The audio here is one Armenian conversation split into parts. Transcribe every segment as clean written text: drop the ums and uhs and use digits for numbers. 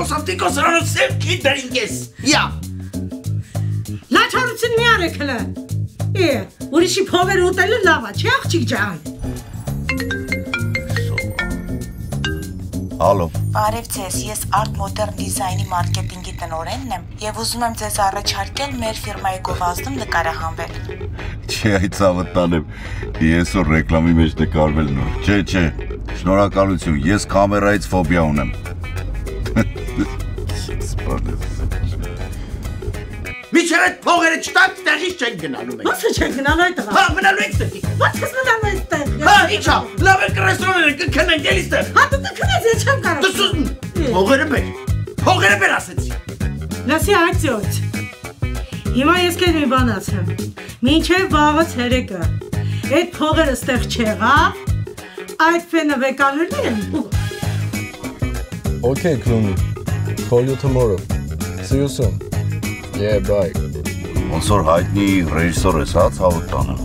Սավտիկո սրանով սև քիչ դրինք ես։ Յա։ Լաչարություն մի արեք հլը։ Ուրիշի փողեր ուտելը լավ է, չէ աղջիկ ջան։ Ալո։ Բարև ձեզ, ես Art Modern Design-ի մարքեթինգի տնօրենն եմ եւ ուզում եմ ձեզ առաջարկել մեր ֆիրմայի գովազդում նկարահանվել։ Չէ, այդ ցավը տանեմ։ Ես որ ռեկլամի մեջ նկարվել նոր։ Չէ, շնորհակալություն, ես կամերայից ֆոբիա ունեմ։ Միջև այդ փողերը չտակ տեղից չեն գնալու մենք։ Ո՞նց չեն գնալու այդտեղ։ Հա, մնալու եք ստեղ։ Ո՞նց ես մնալու այդտեղ։ Հա, իչա, լավ է ռեստորանները կքնենք էլի ստեղ։ Հա, դու կքնես, ես չեմ կարող։ Փողերը բեր ասեցի։ Լսի ակցիոց։ Հիմա ես քեզ մի բան ասեմ։ Մինչև վաղը ցերեկը այդ փողերը ստեղ չեղավ, այդ ֆենը վեկալերն են։ Okay, Clooney. Call you tomorrow. See you soon. Yeah, bye. Ոնց որ հայտնի ռեժիսոր ես, հա, ցավը տանեմ։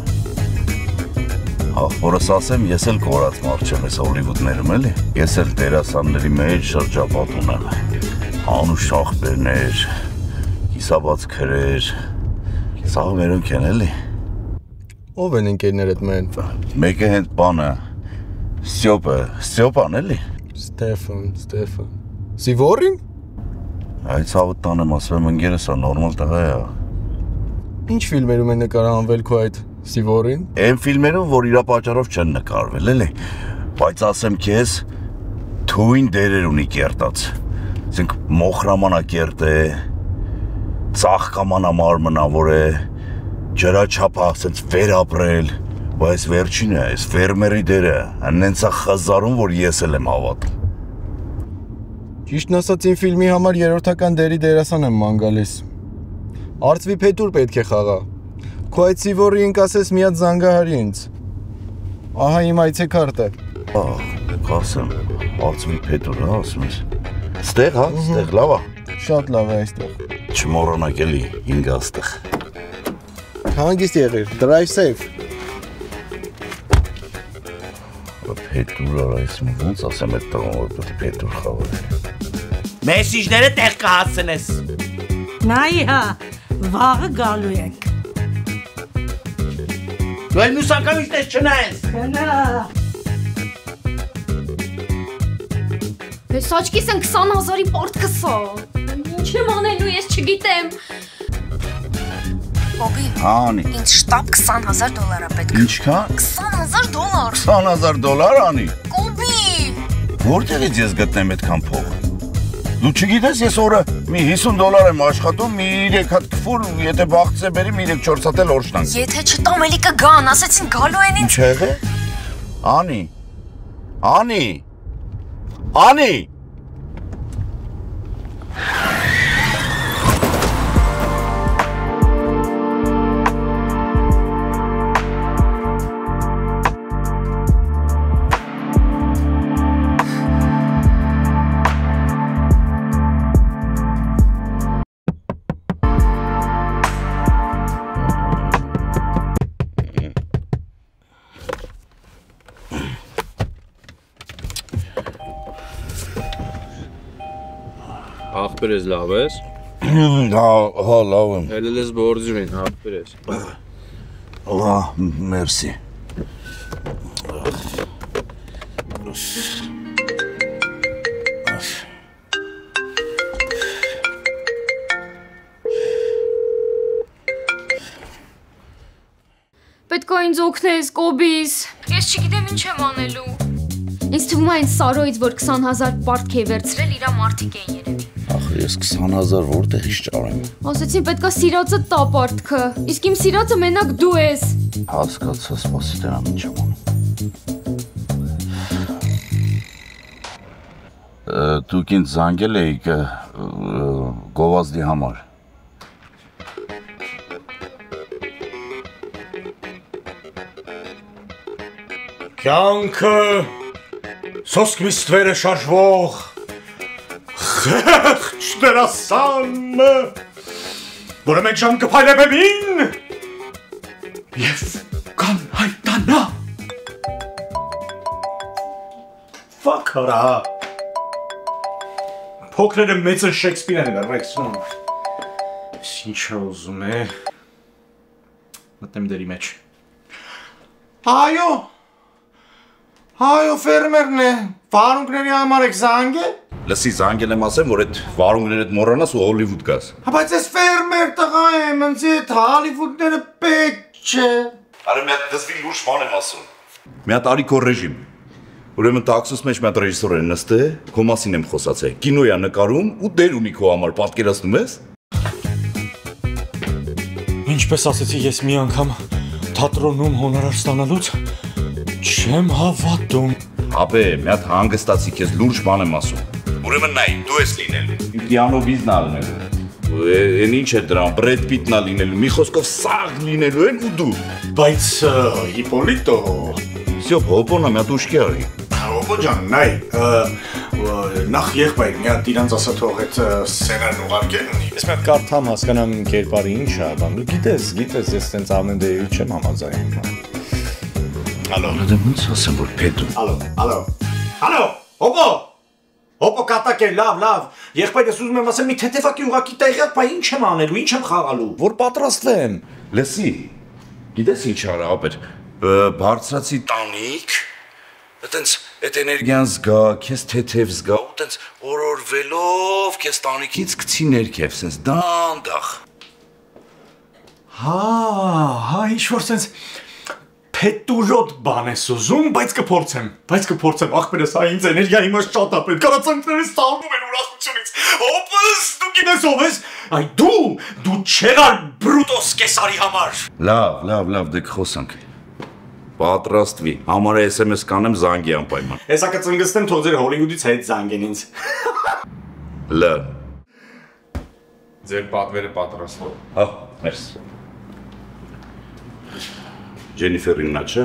Ախորս ասեմ, ես էլ կորած մարդ չեմ ես Հոլիվուդներում էլի։ Ես էլ դերասանների մեջ շրջապատ ունեմ։ Անուշ ախպերներ, կիսաբաց քրեր, սաղ մերոնք են էլի։ Ով են ընկերներդ մեն։ Մեկը հենց բանը, Ստյոպան էլի։ Ստեֆան։ Սիվորին։ Այդ ցավը տանեմ, ասում եմ ընկերս է, նորմալ տղա է։ Ինչ ֆիլմերում են նկարահանվել քո այդ Սիվորին։ Այն ֆիլմերում, որ իրա պատճառով չեն նկարվել, էլի։ Բայց ասեմ քեզ, թույն դերեր ունի կերտած։ Ասենք մոխրամանակերտ է, ծաղկամանամարմնավոր է, ջրաչափ ասենց վերապրել, բայց վերջինը, այս ֆերմերի դերը, հենց է խզարում, որ ես էլ եմ հավատում։ Ճիշտն ասած իմ ֆիլմի համար երրորդական դերի դերասան եմ ման գալիս։ Արծվի փետուր պետք է խաղա։ Քո այդ Սիվորի ինքասես մի հատ զանգահարի ինձ։ Ահա իմ այցեքարտը։ Կասեմ, արծվի փետուր, հա, ասում ես։ Ստեղ, հա, ստեղ լավ է։ Շատ լավ է այստեղ։ Չմոռանաք էլի, ինգ աստեղ։ Հանգիստ եղիր, drive safe։ Փետուր արայս, ոնց ասեմ այդ տղան, որ պետք է փետուր խաղալ։ Մեսիջները տեղ կհասցնես։ Նայի հա, վաղը գալու ենք։ Դու էլ մյուս անգամից տես չնայես։ Գնա։ Ես աչքիս են 20,000-ի պորտ կսա։ Ինչ եմ անելու, ես չգիտեմ։ Բոբի, Անի։ ինձ շտապ $20,000 է պետք։ Ինչքան։ $20,000։ $20,000 անի։ Կոբի։ Որտեղից ես գտնեմ այդքան փող։ Դու չգիտես, ես օրը մի $50 եմ աշխատում, մի 3 հատ քֆուր, եթե բաղցե բերի, մի 3-4 հատ էլ օրշտանք։ Եթե չտամ էլի կգան, ասեցին գալու են ինձ։ Ինչ եղե։ Անի։ Ախպերես լավ ես։ Հա, լավ եմ։ Էլ ես բորձին, ախպերես։ Հա, մերսի։ Պետք է ինձ օգնես, Կոբիս։ Ես չգիտեմ ինչ եմ անելու։ Ինձ թվում է այն Սարոյից, որ 20,000 պարտք է վերցրել, իրա մարդիկ են երևի։ Ախր ես 20,000 որտեղից ճարեմ։ Ասեցին պետք է սիրածը տա պարտքը, իսկ իմ սիրածը մենակ դու ես։ Հասկացա, սպասի դրանք ինչ եմ անում։ Դուք ինձ զանգել էիք գովազդի համար։ Կյանքը սոսկ միստվերը շարժվող խեղճ դերասանը, որը մեկ ժամ կփայլե բեմին և կանհայտանա։ Ֆաքարա։ փոքրերը մեծը Շեքսպիրն է Ռեքսում։ Ինչ ուզում է։ Մտնեմ դերի մեջ։ Այո, ֆերմերն է։ Վարունգների համար եք զանգե։ Լսի, զանգել եմ ասեմ, որ այդ վարունգներդ մոռանաս ու Հոլիվուդ գաս։ Բայց ես ֆերմեր տղա եմ, ինձ այդ Հոլիվուդները պետք չէ։ Արա մի հատ դզվի լուրջ բան եմ ասում։ Մի հատ արի քո ռեժիմ։ Ուրեմն տաքսուս մեջ մի հատ ռեժիսոր է նստե, քո մասին եմ խոսացել։ Կինո է նկարում ու դեր ունի քո համար, պատկերացնում ես։ Ինչպես ասեցի, ես մի անգամ թատրոնում հոնորար ստանալուց չեմ հավատում։ Ապե, մի հատ հանգստացի, քեզ լուրջ բան եմ ասում։ Ուրեմն նայ, դու ես լինելու։ Պիանո բիզնա լինելու։ Են ինչ է դրան, Բրեդ Պիտն է լինելու, մի խոսքով սաղ լինելու են ու դու։ Բայց Հիպոլիտո, Всё, հոպոնա, մի հատ ուշքի արի։ Հոպո ջան, նայ, նախ եղբայր, մի հատ իրանց ասա թող այդ սցենարն ուղարկեն։ Ես մի հատ կարդամ հասկանամ կերպարի ինչ է, բան։ Դու գիտես, ես տենց ամեն դեպի չեմ համաձայնում։ Ալո, դե ոնց ասեմ, որ պետք է։ Ալո, հոպո կատակ է, լավ, եղբայր ես ուզում եմ ասեմ մի թեթևակի ուղակի տեղյակ, բայ ինչ եմ անելու, ինչ եմ խաղալու։ Որ պատրաստվեմ։ Լսի, գիտես ինչ արա, ապեր, բարձրացի տանիք, այտենց այդ էներգիան զգա, քեզ թեթև զգա, ու տենց օրորվելով քեզ տանիքից գցի ներքև, սենց դանդաղ։ Հա, ինչ-որ սենց Պետուրոտ բան ես ուզում, բայց կփորձեմ, ախպերս, ինձ էներգիա հիմա շատ է պետք, կարացանքներս ստանում են ուրախությունից, հոպս, դու գիտես ով ես, այ դու չեղար բրուտոս կեսարի համար։ Լավ, դե կխոսանք, պատրաստվի, համարը SMS կանեմ զանգի անպայման։ Հեսա կծնգստեմ, թող ձեր Հոլիվուդից հետ զանգեն ինձ։ Ձեր պատվերը պատրաստ։ Հա, մերս։ Ջենիֆերին նա չէ։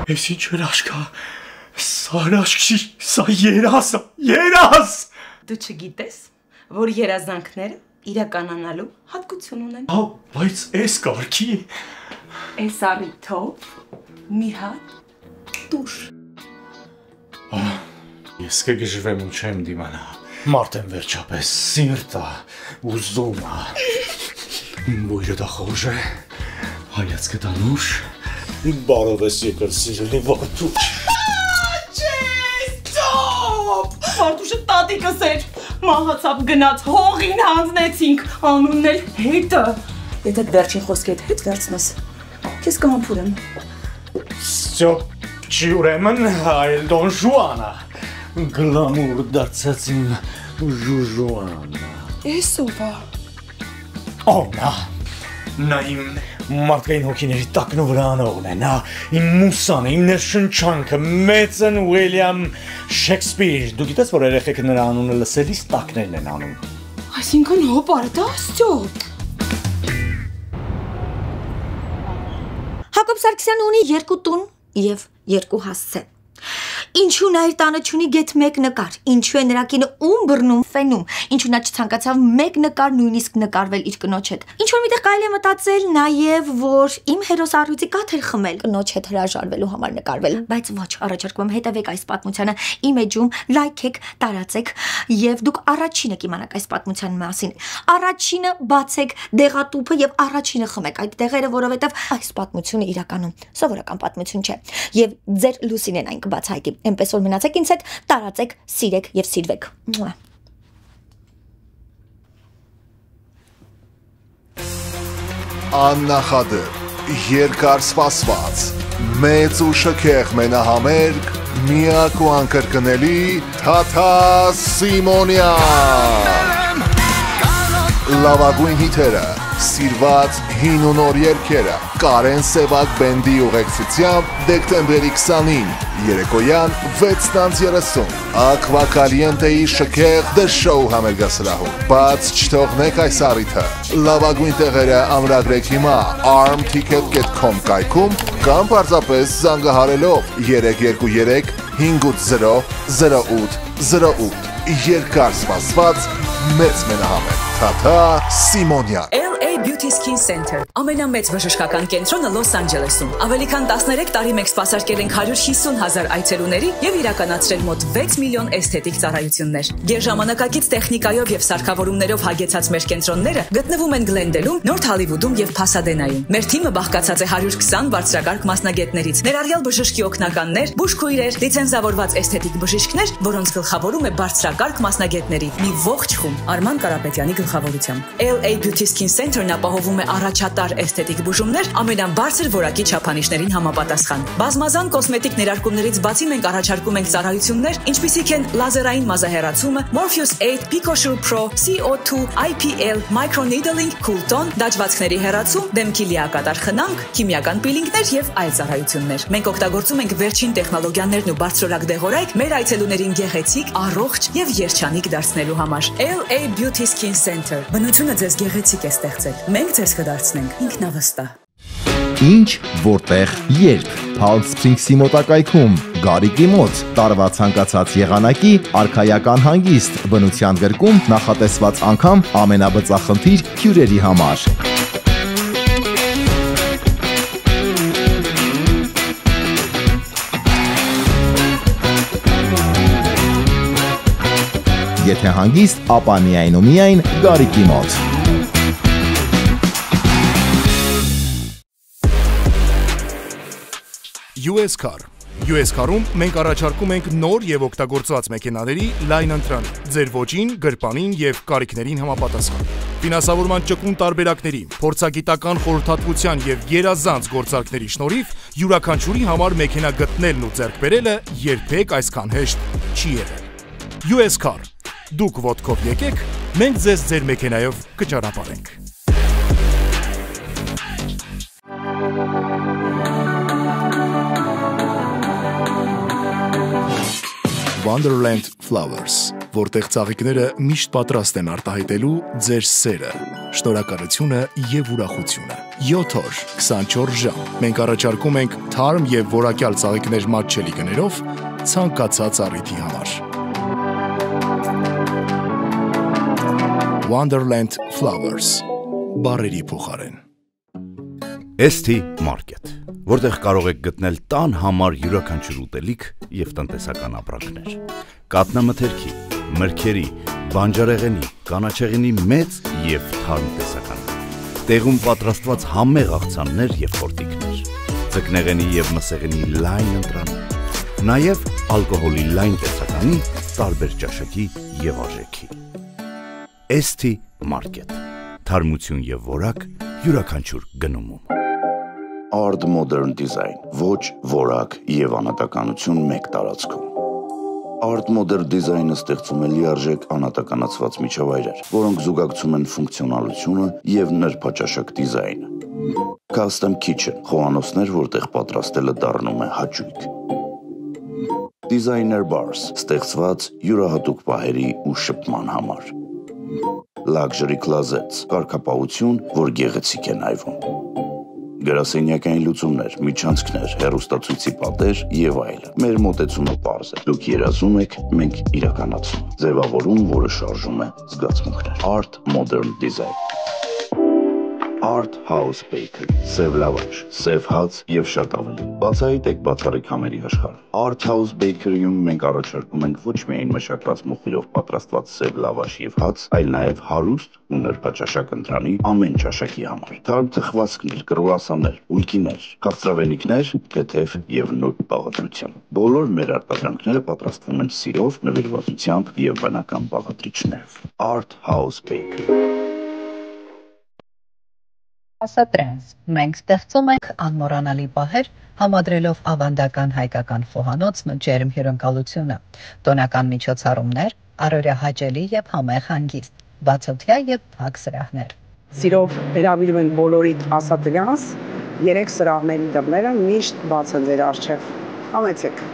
Ես ինչ էր աշկա, սա երաս։ Դու չգիտես, որ երազանքները իրականանալու հատկություն ունեն։ Հա, բայց ես կարգի։ Այս առիթով մի հատ տուշ։ Ես կգժվեմ ու չեմ դիմանա։ Մարդեն վերջապես սիրտա, ուզումա։ Բույրը դա խոժ է, հայացքը դա նուշ, բարով ես եկր սիրելի վարդուշ։ Չես ծոպ, վարդուշը տատիկս էր, մահացավ գնաց, հողին հանձնեցինք, անունն էլ հետը։ Եթե վերջին խոսքեդ հետ վերցնես, կեզ կհամպուրեմ։ Ստյոպ, չի ուրեմն, այլ Դոն Ժուանա, գլամուր դարձած իմ Ժուժուանա։ Ես ովա։ Նա իմ մարդկային հոգիների տակն ու վրա անողն է, նա իմ մուսանը, իմ ներշնչանքը, մեծն Ուիլյամ Շեքսպիր, դու գիտես, որ երեխեքը նրա անունը լսելիս տակներն են անում։ Այսինքն հոպ արդա ստյոպ։ Հակոբ Սարգսյանը ունի 2 տուն և 2 հասցե։ Ինչու նա իր տանը չունի գեթ 1 նկար, ինչու է նրա կինը ում բռնում ֆենում, ինչու նա չցանկացավ 1 նկար նույնիսկ նկարվել իր կնոջ հետ։ Ինչ որ միտեղ կարելի է մտածել նաև, որ իմ հերոս առյուծի կաթ էր խմել կնոջ հետ հրաժարվելու համար նկարվել, բայց ոչ, առաջարկում եմ հետևեք այս պատմությանը իմ էջում, լայքեք, տարածեք եւ դուք առաջինը կիմանաք այս պատմության մասին։ Առաջինը բացեք դեղատուփը եւ առաջինը խմեք այդ դեղերը, որովհետեւ այս պատմությունը իրականում սովորական պատմություն չէ եւ ձեր Լուսինեն այն կբացահայտի։ Այնպես որ մնացեք ինձ հետ, տարածեք, սիրեք եւ սիրվեք։ Աննախադեպ, երկար սպասված, մեծ ու շքեղ մենահամերգ, միակ ու անկրկնելի Թաթա Սիմոնյան։ Լավագույն հիթերը, սիրված հին ու նոր երգերը, Կարեն Սևակ բենդի ուղեկցությամբ դեկտեմբերի 29, երեկոյան 6:30, Ակվա Կալիենտեի շքեղ The Show համերգասրահում։ Բաց չթողնեք այս առիթը։ Լավագույն տեղերը ամրագրեք հիմա armticket.com կայքում կամ պարզապես զանգահարելով 323 580 0808։ Երկար սպասված մեծ մենահամերգ Թաթա Սիմոնյան։ LA Beauty Skin Center, ամենամեծ բժշկական կենտրոնը Լոս Անջելեսում։ Ավելի քան 13 տարի մենք սպասարկել ենք 150,000 այցելուների եւ իրականացրել մոտ 6 միլիոն էսթետիկ ծառայություններ։ Գերժամանակակից տեխնիկայով եւ սարքավորումներով հագեցած մեր կենտրոնները գտնվում են Գլենդելում, Նորթ Հոլիվուդում եւ Փասադենայում։ Մեր թիմը բաղկացած է 120 բարձրակարգ մասնագետներից, ներառյալ բժշկի օգնականներ, բուժքույրեր, լիցենզավորված էսթետիկ բժիշկներ, որոնց գլխավորում է բարձրակարգ մասնագետների մի ողջ խումբ Արման Կարապետյանի գլխավորությամբ։ LA Beauty Skin Center-ն ապահովում է առաջատար էսթետիկ բուժումներ ամենաբարձր որակի չափանիշներին համապատասխան։ Բազմազան կոսմետիկ ներարկումներից բացի մենք առաջարկում ենք ծառայություններ, ինչպիսիք են լազերային մազահեռացումը, Morpheus 8, PicoSure Pro, CO2, IPL, microneedling, Cooltone, դաջվածքների հեռացում, դեմքի լիակատար խնամք, քիմիական պիլինգներ եւ այլ ծառայություններ։ Մենք օգտագործում ենք վերջին տեխնոլոգիաներն ու բարձրորակ դեղորայք մեր այցելուներին գեղեցիկ, առողջ եւ երջանիկ դարձնելու համար։ LA Beauty Skin Center։ Բնությունը ձեզ գեղեցիկ է ստեղծել։ Մենք ձեզ կդարձնենք ինքնավստահ։ Ինչ, որտեղ, երբ Palm Springs-ի մոտակայքում, Գարիկի մոտ, տարվա ցանկացած եղանակի, արքայական հանգիստ, բնության գրկում նախատեսված անգամ ամենաբծախնդիր հյուրերի համար։ Եթե հանգիստ, ապա միայն ու միայն Գարիկի մոտ։ US Car US Car-ում մենք առաջարկում ենք նոր եւ օգտագործված մեքենաների լայն ընտրան, ձեր ոճին, գրպանին եւ կարիքներին համապատասխան։ Ֆինանսավորման ճկուն տարբերակների, փորձագիտական խորհրդատվության եւ երազանց գործարքների շնորհիվ յուրաքանչյուրի համար մեքենա գտնելն ու ձեռք բերելը երբեք այսքան հեշտ չի եղել։ US Car Դուք ոտքով եկեք, մենք ձեզ ձեր մեքենայով կճանապարհենք։ Wonderland Flowers, որտեղ ծաղիկները միշտ պատրաստ են արտահայտելու ձեր սերը, շնորհակալությունը եւ ուրախությունը։ 7 օր, 24 ժամ։ Մենք առաջարկում ենք թարմ եւ որակյալ ծաղիկներ մատչելի գներով ցանկացած առիթի համար։ Wonderland Flowers, բարերի փոխարեն։ ST Market, որտեղ կարող եք գտնել տան համար յուրաքանչյուր ուտելիք եւ տնտեսական ապրանքներ։ Կատնամթերքի, մրգերի, բանջարեղենի, կանաչեղենի մեծ եւ թարմ տեսականներ։ Տեղում պատրաստված համեղ աղցաններ եւ խորտիկներ։ Ձկնեղենի եւ մսեղենի լայն ընտրաններ։ Նաեւ ալկոհոլի լայն տեսականի տարբեր ճաշակի եւ արժեքի։ ST Market, թարմություն եւ որակ յուրաքանչյուր գնումում։ Art Modern Design, ոչ որակ եւ անհատականություն մեկ տարածքում։ Art Modern Design-ը ստեղծում է լիարժեք անհատականացված միջավայրեր, որոնք զուգակցում են ֆունկցիոնալությունը եւ նրբաճաշակ դիզայնը։ Custom Kitchen, խոհանոցներ, որտեղ պատրաստելը դառնում է հաճույք։ Designer Bars, ստեղծված յուրահատուկ պահերի ու շփման համար։ Luxury Closets, կարգապահություն, որ գեղեցիկ է նայվում։ Գրասենյակային լուծումներ, միջանցքներ, հեռուստացույցի պատեր եւ այլն։ Մեր մոտեցումը պարզ է։ Դուք երազում եք, մենք իրականացնում։ Ձևավորում, որը շարժում է զգացմունքներ։ Art Modern Design։ Art House Bakery, սև լավաշ, սև հաց եւ շատ ավելի։ Բացահայտեք բացառիկ համերի աշխարհը։ Art House Bakery-ում մենք առաջարկում ենք ոչ միայն մշակված մոխիրով պատրաստված սև լավաշ եւ հաց, այլ նաեւ հարուստ ու նրբաճաշակ ընտրանի ամեն ճաշակի համար։ Թարմ թխվածքներ, կրուասաններ, ուլկիներ, քաղցրավենիքներ, թեթև եւ նուրբ բաղադրությամբ։ Բոլոր մեր արտադրանքները պատրաստվում են սիրով, նվիրվածությամբ եւ բնական բաղադրիչներով։ Art House Bakery։ Ասատրենց, մենք ստեղծում ենք անմոռանալի պահեր, համադրելով ավանդական հայկական խոհանոցը, ջերմ հյուրընկալությունը, տոնական միջոցառումներ, առօրյա հաճելի եւ համեղ հանգիստ, բացօթյա եւ փակ սրահներ։ Սիրով հրավիրում ենք բոլորիդ ասատրյանս, 3 սրահների դռները միշտ բաց են ձեր առջև։ Համեցեք։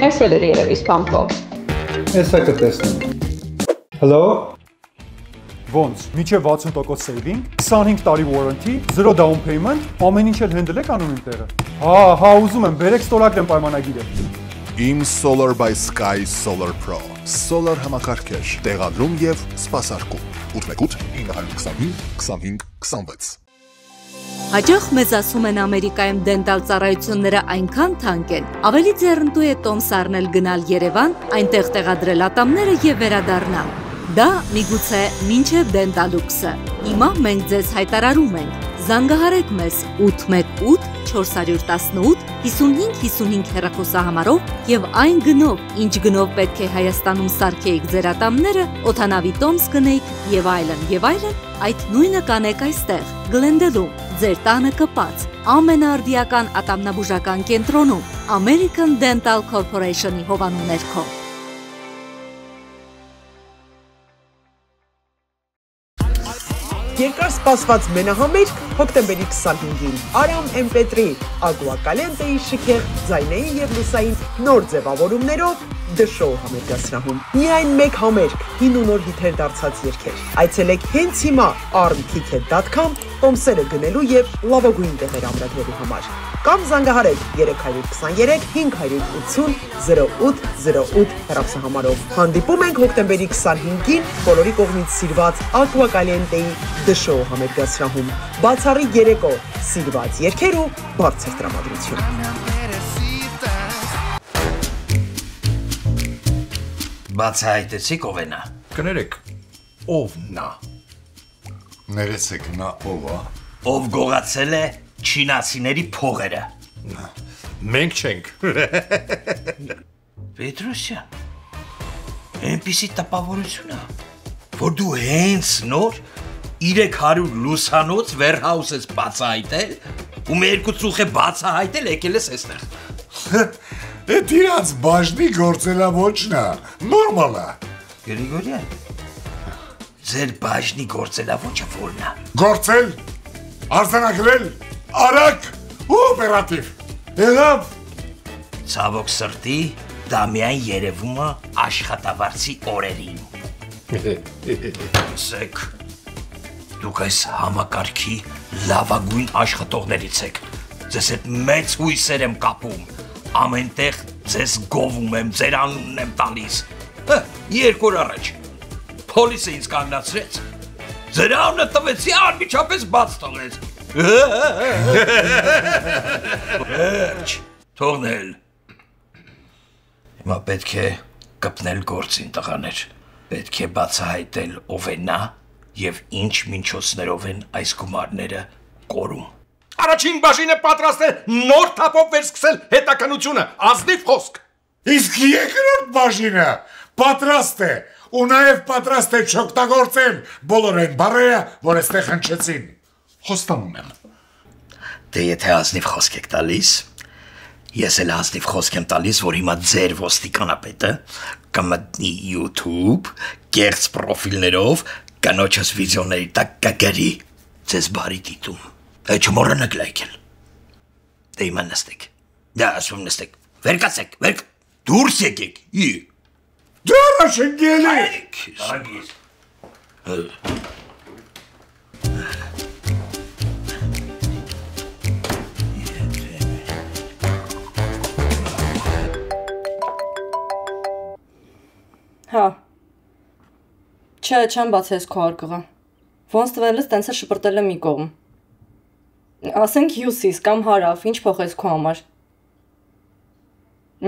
Էսրել երևի սպամքով։ Էսա կտեսնեմ։ Hello։ Ոնց, միջև 60% saving, 25 տարի warranty, 0 down payment, ամեն ինչ էլ handle եք անում իմ տեղը։ Հա, ուզում եմ, բերեք ստորագրեմ պայմանագիրը։ Իմ Solar by Sky Solar Pro, Solar համակարգեր, տեղադրում եւ սպասարկում։ 818-925-25-26 Հաճախ մեզ ասում են Ամերիկայում դենտալ ծառայությունները այնքան թանկ են, ավելի ձեռնտու է տոմս առնել գնալ Երևան, այնտեղ տեղադրել ատամները եւ վերադառնալ։ Դա միգուցե մինչև Դենտալուքսը։ Հիմա մենք ձեզ հայտարարում ենք. զանգահարեք մեզ 818-418-5555 հեռախոսահամարով եւ այն գնով, ինչ գնով պետք է Հայաստանում սարքեիք ձեր ատամները, օդանավի տոմս գնեիք եւ այլն, այդ նույնը կանեք այստեղ, Գլենդելում, ձեր տանը կպած, ամենաարդիական ատամնաբուժական կենտրոնում, American Dental Corporation-ի հովանու ներքո։ Երկար սպասված մենահամերգ հոկտեմբերի 25-ին Արամ MP3 Agua Caliente-ի շքեղ ձայնային եւ լուսային նոր ձևավորումներով The Show համերգասրահում։ Միայն մեկ համերգ, հին ու նոր հիթեր դարձած երգեր։ Այցելեք հենց հիմա armticket.com տոմսերը գնելու եւ լավագույն տեղեր ամրագրելու համար։ Կամ զանգահարեք 323 580 0808 հեռախոսահամարով։ Հանդիպում ենք հոկտեմբերի 25-ին բոլորի կողմից սիրված Agua Caliente-ի The Show համերգասրահում։ Բացառիկ երեկո, սիրված երգեր ու բարձր տրամադրություն։ Բացահայտեցիք ով է նա։ Կներեք, ով նա։ Ներեցեք նա ով է։ Ով գողացել է չինացիների փողերը։ Մենք չենք։ Պետրոսյան, այնպիսի տպավորություն է, որ դու հենց նոր 300 լուսանոց warehouse ես բացահայտել ու մեր երկու ծուխ է բացահայտել եկել ես այստեղ։ Էդ իրաց բաժնի գործելավոճն է, նորմալ է։ Գրիգորյան, ձեր բաժնի գործելավոճը որն է։ Գործել, արձանագրել, արագ ու օպերատիվ։ Եղավ։ Ցավոք սրտի, դա միայն երևում է աշխատավարձի օրերին։ Սեք, դուք այս համակարգի լավագույն աշխատողներից եք։ Ձեզ հետ մեծ հույսեր եմ կապում։ Ամենտեղ ձեզ գովում եմ, ձեր անունն եմ տալիս։ 2 օր առաջ պոլիսը ինձ կանգնացրեց։ Ձեր անունը տվեցի, անմիջապես բաց թողեց։ Վերջ, թողնել։ Հիմա պետք է կպնել գործին տղաներ։ Պետք է բացահայտել ով է նա եւ ինչ միջոցներով են այս գումարները կորում։ Առաջին բաժինը պատրաստ է նոր թափով վերսկսել հետաքննությունը, ազնիվ խոսք։ Իսկ երկրորդ բաժինը պատրաստ է ու նաև պատրաստ է չօգտագործել բոլոր այն բառերը, որ այստեղ հնչեցին։ Խոստանում եմ։ Դե եթե ազնիվ խոսք եք տալիս, ես էլ ազնիվ խոսք եմ տալիս, որ հիմա ձեր ոստիկանապետը կմտնի YouTube, կեղծ պրոֆիլներով, կանոջս վիդեոների տակ կգրի ձեզ բարի դիտում։ Չմոռանաք լայքել։ Դե հիմա նստեք։ Դա ասում նստեք։ Վեր կացեք, դուրս եկեք։ Դուրս եկեք։ Ագիր։ Հա։ Չեմ բացես քո արկղը։ Ոնց տվելս տենց է շպրտել է մի կողմ։ Ասենք հյուսիս կամ հարավ, ինչ փոխես քո համար։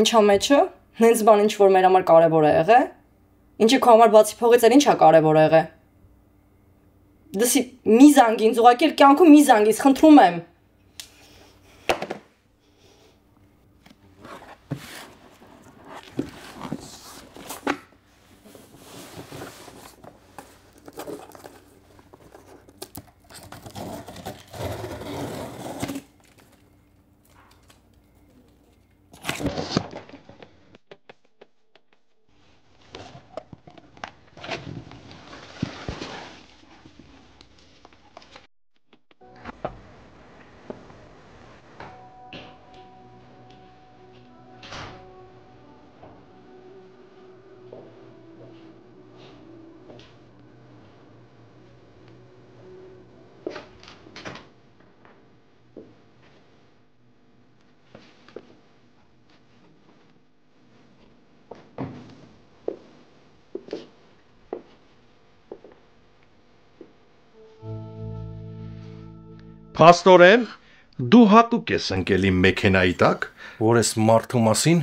Ինչ համեջը։ Հենց բան ինչ որ մեր համար կարևոր է եղել։ Ինչը քո համար բացի փողից էլ ինչա կարևոր է եղել։ Դասի մի զանգ ինձ ուղղակի կյանքում մի զանգից խնդրում եմ։ Փաստորեն, դու հատուկ ես ընկել իմ մեքենայի տակ, որ ես մարդու մասին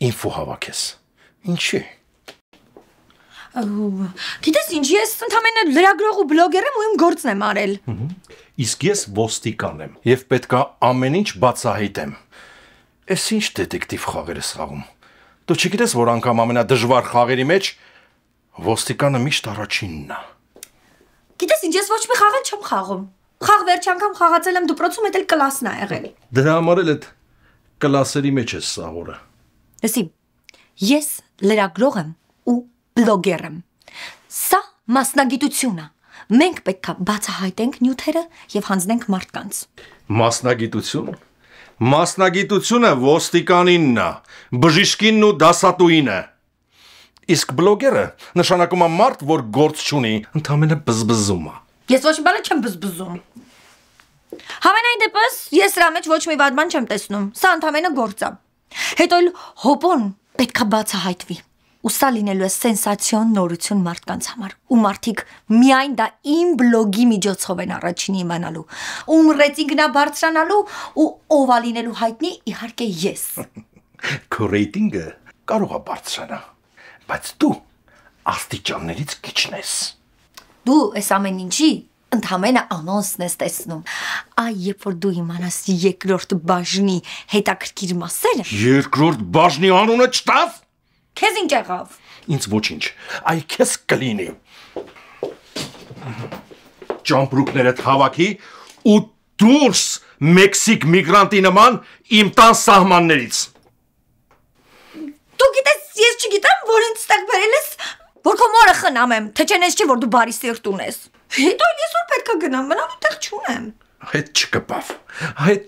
ինֆո հավաքես։ Ինչի՞։ Գիտես ինչ, ես ընդամենը լրագրող ու բլոգեր եմ ու իմ գործն եմ արել։ Իսկ ես ոստիկան եմ եւ պետքա ամեն ինչ բացահայտեմ։ Էս ինչ դետեկտիվ խաղեր ես խաղում։ Դու չգիտես, որ անգամ ամենադժվար խաղերի մեջ ոստիկանը միշտ առաջինն է։ Գիտես ինչ, ես ոչ մի խաղ չեմ խաղում։ Խաղ վերջ անգամ խաղացել եմ դպրոցում, դա էլ կլասն է եղել։ Դրա համար էլ այդ կլասերի մեջ ես սաղորը։ Լսի, ես լրագրող եմ ու բլոգեր եմ։ Սա մասնագիտություն է։ Մենք պետք է բացահայտենք նյութերը եւ հանձնենք մարդկանց։ Մասնագիտություն։ Մասնագիտությունը ոստիկանինն է, բժիշկինն ու դասատուին է։ Իսկ բլոգերը նշանակում է մարդ, որ գործ չունի, ընդամենը բզբզում է։ Ես ոչ մի բան չեմ բզբզում։ Համենայն դեպս ես սրա մեջ ոչ մի վատ բան չեմ տեսնում։ Սա ընդամենը գործ է։ Հետո էլ հոպոն պետքա բացահայտվի։ Ու սա լինելու է սենսացիոն նորություն մարդկանց համար։ Ու մարդիկ միայն դա իմ բլոգի միջոցով են առաջինի իմանալու։ Ում ռեյտինգն է բարձրանալու ու ով է լինելու հայտնի, իհարկե ես։ Քո ռեյտինգը կարող է բարձրանալ, բայց դու աստիճաններից քիչն ես։ Դու այս ամեն ինչի ընդհանրապես անոնսն ես տեսնում։ Այ երբ որ դու իմանաս երկրորդ բաժնի հետաքրքիր մասերը։ Երկրորդ բաժնի անունը չտավ։ Քեզ ինչ եղավ։ Ինձ ոչինչ, այ քեզ կլինի։ Ճամպրուկներդ հավաքի ու դուրս Մեքսիկ միգրանտի նման իմ տան սահմաններից։ Դու գիտես, ես չգիտեմ, որ ինձ ստեղ բերել ես, որ քո մորը խնամեմ, թե չեն ես չի, որ դու բարի սիրտ ունես։ Հետո ես որ պետք է գնամ, մնալու տեղ չունեմ։ Հետ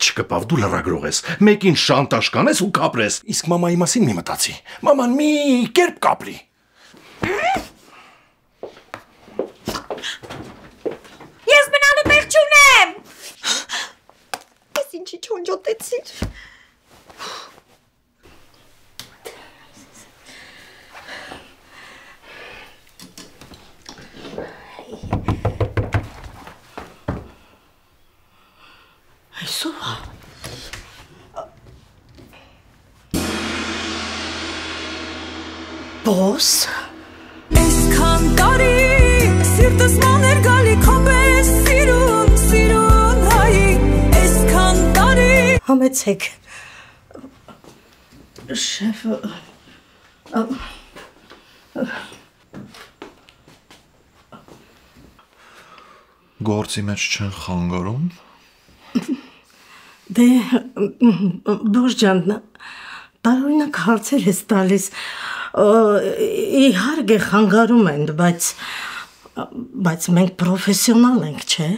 չկպավ, դու լրագրող ես, մեկին շանտաժ կանես ու կապրես, իսկ մամայի մասին մի մտածի, մաման մի կերպ կապրի։ Ես մնալու տեղ չունեմ։ Ես ինչի չոնջոտեցիր։ Բոս Այսքան տարի սիրտս մաներ գալի քոպես սիրուն հայի Այսքան տարի Համեցեք Շեֆ Գործի մեջ չեն խանգարում Դե Բոս ջան տարօրինակ հարցեր ես տալիս Իհարկե խանգարում են, բայց մենք պրոֆեսիոնալ ենք, չէ։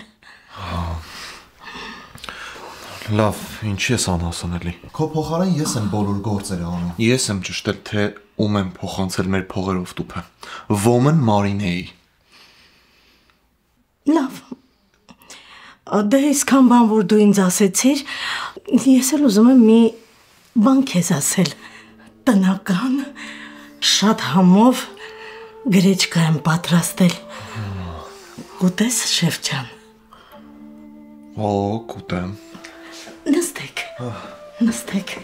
Լավ, ինչի ես անհասանելի։ Քո փոխարեն ես եմ բոլոր գործերը անում։ Ես եմ ճշտել, թե ում եմ փոխանցել մեր փողերով տուփը։ Ոմն Մարինեի։ Լավ։ Դե այսքան բան, որ դու ինձ ասեցիր, ես էլ ուզում եմ մի բան քեզ ասել։ Տնական Շատ համով գրեչկա եմ պատրաստել։ Կուտես, շեֆ ջան։ Օ, կուտեմ։ Նստեք։ Նստեք։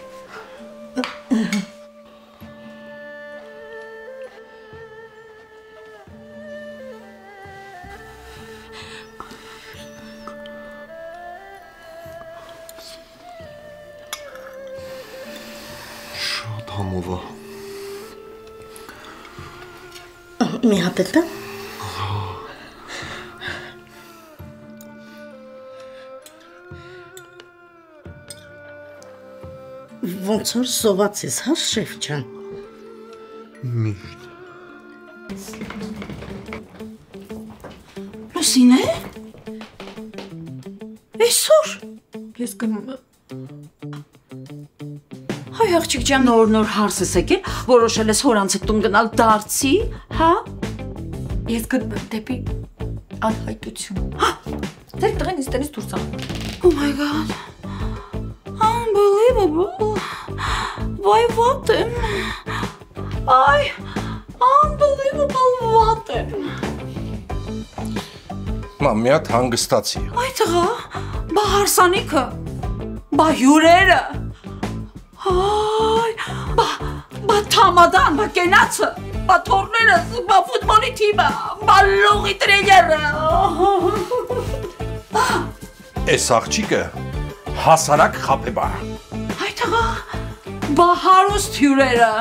Շատ համով է։ Մի հատ էլ տա։ Ոնց որ սոված ես, հա, շեֆ ջան։ Միշտ։ Լուսինե։ Այսօր Ես գնում Հայ աղջիկ ջան նոր հարս ես եկել, որոշել ես հորանցիկ տուն գնալ դարձի, հա? Ես գնում եմ դեպի անհայտություն։ Հա, ձեր տղեն ինձ տնից դուրս ա։ Oh my god. Unbelievable. Why what am? Ay, unbelievable what am? Մամ, մի հատ հանգստացի։ Այ տղա, բա Բա հարսանիքը, բա հյուրերը, բա թամադան, բա կենացը, բա թորները, բա ֆուտբոլի թիմը, բա լողի տրեյերը։ Էս աղջիկը հասարակ խապեբա։ Այդ աղա, բա հարուստ հյուրերը,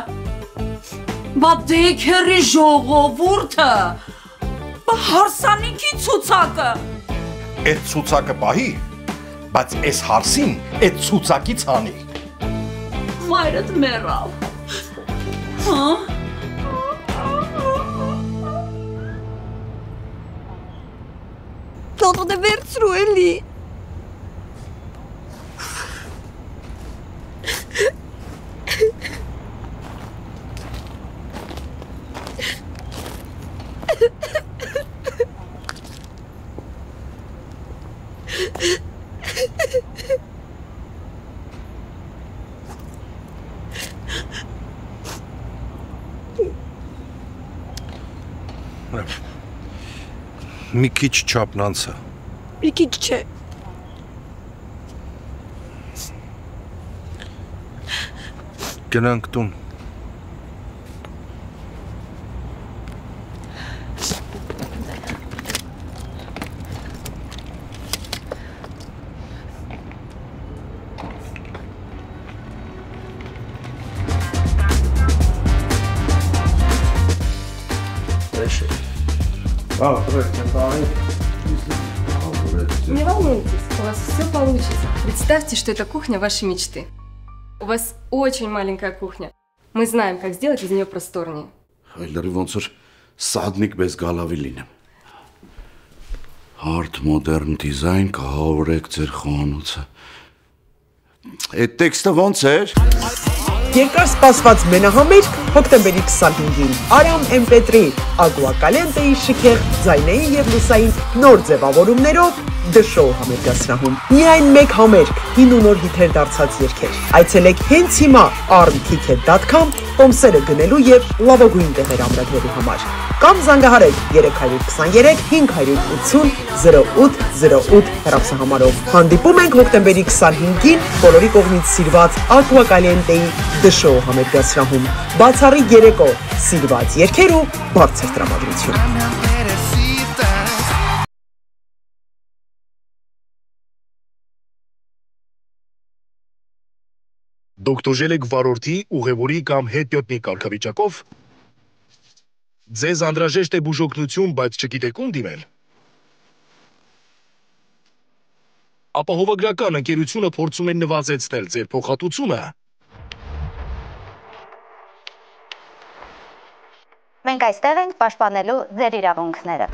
բա դեքերի ժողովուրդը, բա հարսանիքի ցուցակը։ Այդ ցուցակը պահի, բայց էս հարսին այդ ցուցակից հանի։ Մայրդ մեռավ։ Հա։ Թող դե վերցրու էլի։ Մի քիչ չափնանցը։ Մի քիչ չէ։ Գնանք տուն։ Не волнуйтесь, у вас все получится. Представьте, что это кухня вашей мечты. У вас очень маленькая кухня. Мы знаем, как сделать из нее просторнее. Այլերի ոնց որ սադնիկ պես գալավի լինեմ։ Hard modern design կահավորեք ձեր խոհանոցը։ Այդ տեքստը ոնց էր։ Երկար սպասված մենահամերգ հոկտեմբերի 25-ին Արամ MP3 Ագուակալենտեի շքեղ ձայնային եւ լուսային նոր ձևավորումներով The Show համերգասրահում։ Միայն մեկ համերգ, հին ու նոր հիթեր դարձած երգեր։ Այցելեք հենց հիմա armticket.com տոմսերը գնելու եւ լավագույն տեղեր ամրագրելու համար։ Կամ զանգահարեք 323 580 0808 հեռախոսահամարով։ Հանդիպում ենք հոկտեմբերի 25-ին բոլորի կողմից սիրված Ագուակալենտեի The Show համերգասրահում։ Բացառիկ երեկո, սիրված երգեր ու բարձր տրամադրություն։ Դուք տուժել եք վարորդի, ուղևորի կամ հետիոտնի կարգավիճակով։ Ձեզ անհրաժեշտ է բուժօգնություն, բայց չգիտեք ում դիմել։ Ապահովագրական ընկերությունը փորձում է նվազեցնել ձեր փոխհատուցումը։ Մենք այստեղ ենք պաշտպանելու ձեր իրավունքները։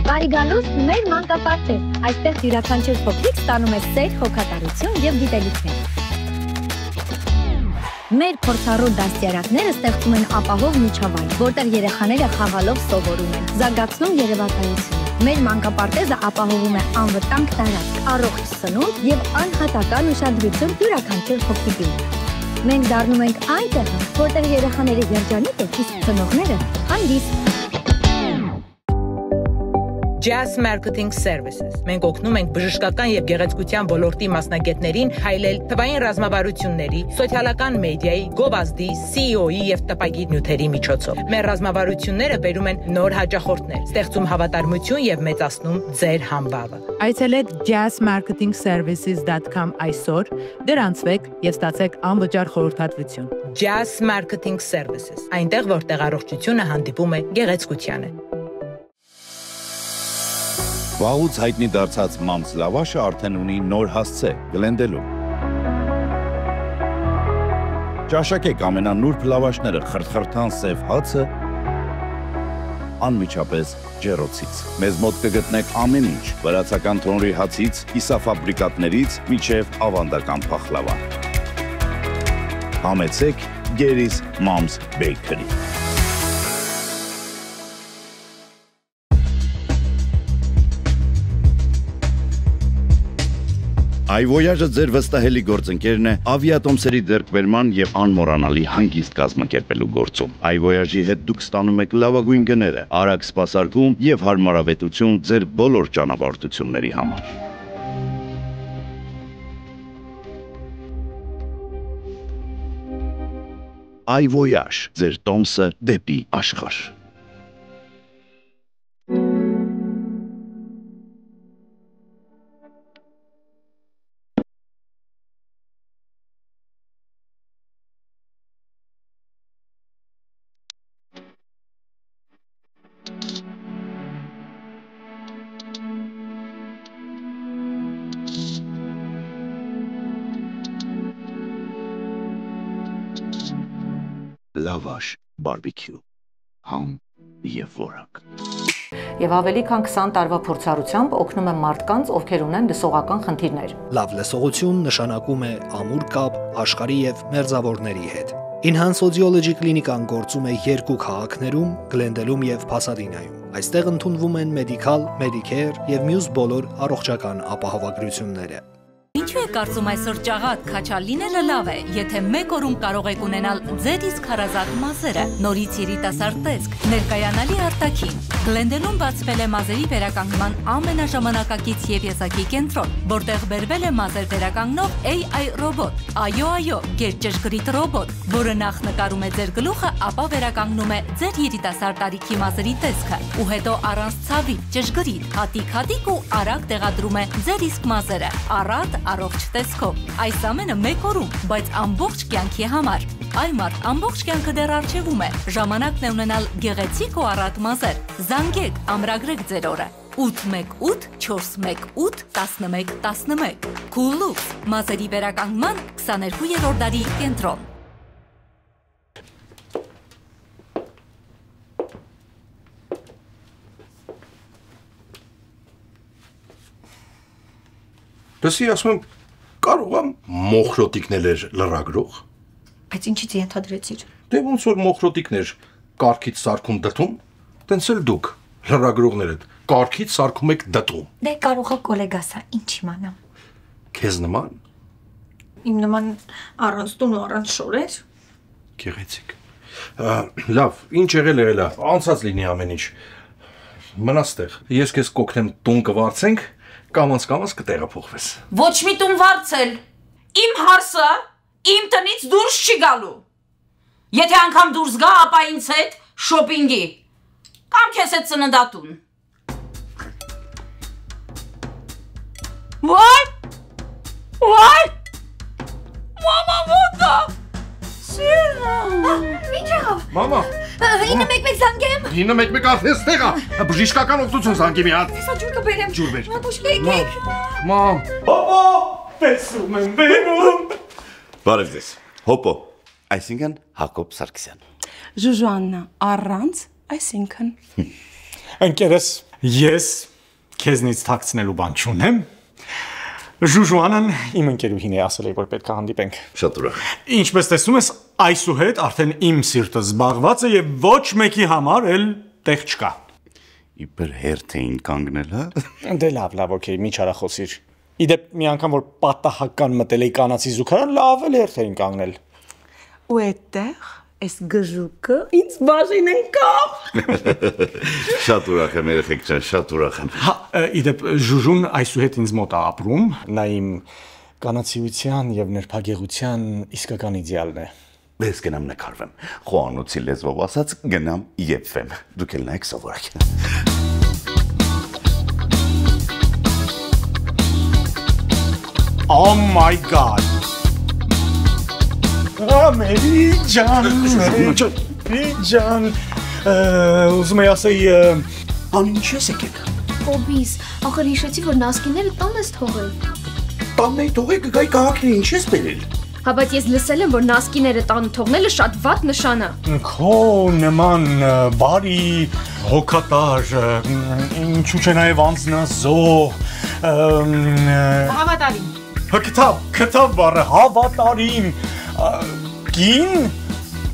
Բարի գալուս մեր մանկապարտեզ։ Այստեղ յուրաքանչյուր փոքրիկ ստանում է սեր, հոգատարություն եւ գիտելիքներ։ Մեր փորձառու դաստիարակները ստեղծում են ապահով միջավայր, որտեղ երեխաները խաղալով սովորում են, զարգացնում երևակայությունը։ Մեր մանկապարտեզը ապահովում է անվտանգ տարածք, առողջ սնունդ եւ անհատական ուշադրություն յուրաքանչյուր փոքրիկին։ Մենք դառնում ենք այն տեղը, որտեղ երեխաների երջանիկ է, իսկ ծնողները հանգիստ։ Jazz Marketing Services։ Մենք օգնում ենք բժշկական եւ գեղեցկության ոլորտի մասնագետներին հայլել թվային ռազմավարությունների, սոցիալական մեդիայի, գովազդի, CEO-ի եւ տպագիր նյութերի միջոցով։ Մեր ռազմավարությունները բերում են նոր հաճախորդներ, ստեղծում հավատարմություն եւ մեծացնում ձեր համբավը։ Այցելեք jazzmarketingservices.com այսօր, դրանցվեք եւ ստացեք անվճար խորհրդատվություն։ Jazz Marketing Services։ Այնտեղ, որտեղ առողջությունը հանդիպում է գեղեցկությանը։ Վաղուց հայտնի դարձած մամս լավաշը արդեն ունի նոր հասցե Գլենդելում։ Ճաշակեք ամենանուրբ լավաշները, խրթխրթան սև հացը անմիջապես ջեռոցից։ Մեզ մոտ կգտնեք ամեն ինչ՝ վրացական թոնրի հացից, կիսաֆաբրիկատներից մինչև ավանդական փախլավա։ Համեցեք Geri's Mom's Bakery։ iVoyage-ը ձեր վստահելի գործընկերն է ավիատոմսերի ձեռքբերման եւ անմոռանալի հանգիստ կազմակերպելու գործում։ iVoyage-ի հետ դուք ստանում եք լավագույն գները, արագ սպասարկում եւ հարմարավետություն ձեր բոլոր ճանապարհորդությունների համար։ iVoyage, ձեր տոմսը դեպի աշխարհ։ Լավաշ բարբիքյու, համ եւ որակ։ Եվ ավելի քան 20 տարվա փորձառությամբ օգնում եմ մարդկանց, ովքեր ունեն լսողական խնդիրներ։ Լավ լսողություն նշանակում է ամուր կապ աշխարհի եւ մերձավորների հետ։ Enhance Audiology կլինիկան գործում է 2 քաղաքներում՝ Գլենդելում եւ Փասադինայում։ Այստեղ ընդունվում են մեդիկալ, մեդիկեյր եւ մյուս բոլոր առողջական ապահովագրությունները։ Ինչու եք կարծում այսօր ճաղատ քաչալ լինելը լավ է, եթե մեկ օրում կարող եք ունենալ ձեր իսկ հարազատ մազերը, նորից երիտասարդ տեսք, ներկայանալի արտաքին։ Գլենդելում բացվել է մազերի վերականգնման ամենաժամանակակից եւ եզակի կենտրոն, որտեղ բերվել է մազեր վերականգնող AI ռոբոտ, այո, գերճշգրիտ ռոբոտ, որը նախ նկարում է ձեր գլուխը, ապա վերականգնում է ձեր երիտասարդ տարիքի մազերի տեսքը, ու հետո առանց ցավի, ճշգրիտ, հատիկ ու արագ տեղադրում է ձեր իսկ մազերը, առատ առողջ տեսքով։ Այս ամենը մեկ օրում, բայց ամբողջ կյանքի համար։ Այ մարդ, ամբողջ կյանքը դեռ առջևում է։ Ժամանակն է ունենալ գեղեցիկ ու առատ մազեր։ Զանգեք, ամրագրեք ձեր օրը։ 818 418 1111 Cool-Lux, մազերի վերականգնման 22-րդ դարի կենտրոն։ Դասի ասում եմ, կարող եմ մոխրոտիկներ լրագրող։ Բայց ինչից ենթադրեցիր։ Դե ոնց որ մոխրոտիկներ կառքից սարքում դտում, տենց էլ դուք լրագրողներդ կառքից սարքում եք դտում։ Դե կարող է գոլեգաս է, ինչ իմանամ։ Քեզ նման։ Իմ նման առանց տուն ու առանց շորեր։ Գեղեցիկ։ Լավ, ինչ եղել է, անցած լինի ամեն ինչ։ Մնաս տեղ։ Ես քեզ կօգնեմ տուն կվարձենք, կամաց կտեղափոխվես։ Ոչ մի տուն վարձել։ Իմ հարսը իմ տնից դուրս չի գալու։ Եթե անգամ դուրս գա, ապա ինձ հետ շոփինգի։ Կամ քեզ հետ ծննդատուն։ Վայ։ Մամա ոտա։ Սիրնա։ Ինչ եղավ։ Մամա։ 911 զանգեմ։ 911 արդեն ստեղ է։ Բժշկական օգնություն զանգի մի հատ։ Հեսա ջուր կբերեմ։ Ջուր բեր։ Մամուշկա եկեք։ Մամ։ Հոպո, տեսում եմ բերում։ Բարև ձեզ։ Հոպո, այսինքն Հակոբ Սարգսյան։ Ժուժուաննա, առանց, այսինքն։ Ընկերս, ես քեզնից թաքցնելու բան չունեմ։ Ժուժուանն իմ ընկերուհին է ասել, որ պետք է հանդիպենք։ Շատ ուրախ։ Ինչպես տեսնում ես, այսուհետ արդեն իմ սիրտը զբաղված է եւ ոչ մեկի համար էլ տեղ չկա։ Իբր հերթ էին կանգնել, հա։ Դե լավ, օքեյ, մի չարախոսիր։ Իդեպ մի անգամ որ պատահական մտել էի կանացի զուգարան, լավ էլ հերթ էին կանգնել։ Ու այդտեղ այս գժուկը ինձ բաժին ընկավ։ Շատ ուրախ եմ, երեխեք ջան, շատ ուրախ եմ։ Հա, իդեպ Ժուժուն այսուհետ ինձ մոտ է ապրում, նա իմ կանացիության եւ նրբագեղության իսկական իդեալն է։ Ես գնամ նկարվեմ։ Խոհանոցի լեզվով ասած գնամ եփվեմ։ Դուք էլ նայեք սովորակ։ Oh my god։ Ամերի ջան, ուզում եի ասեի, ինչ ես եկեք։ Կոբիս, ախր հիշեցի, որ նասկիները տան ես թողել։ Տանն էի թողել կգայի քաղաքին, ինչ ես բերել։ Հա, բայց ես լսել եմ, որ նասկիները տան թողնելը շատ վատ նշան է։ Քո նման բարի, հոգատար, ինչու՞ չէ նաև անձնազոհ, Հավատարիմ։ Կտավ բառը, հավատարիմ, կին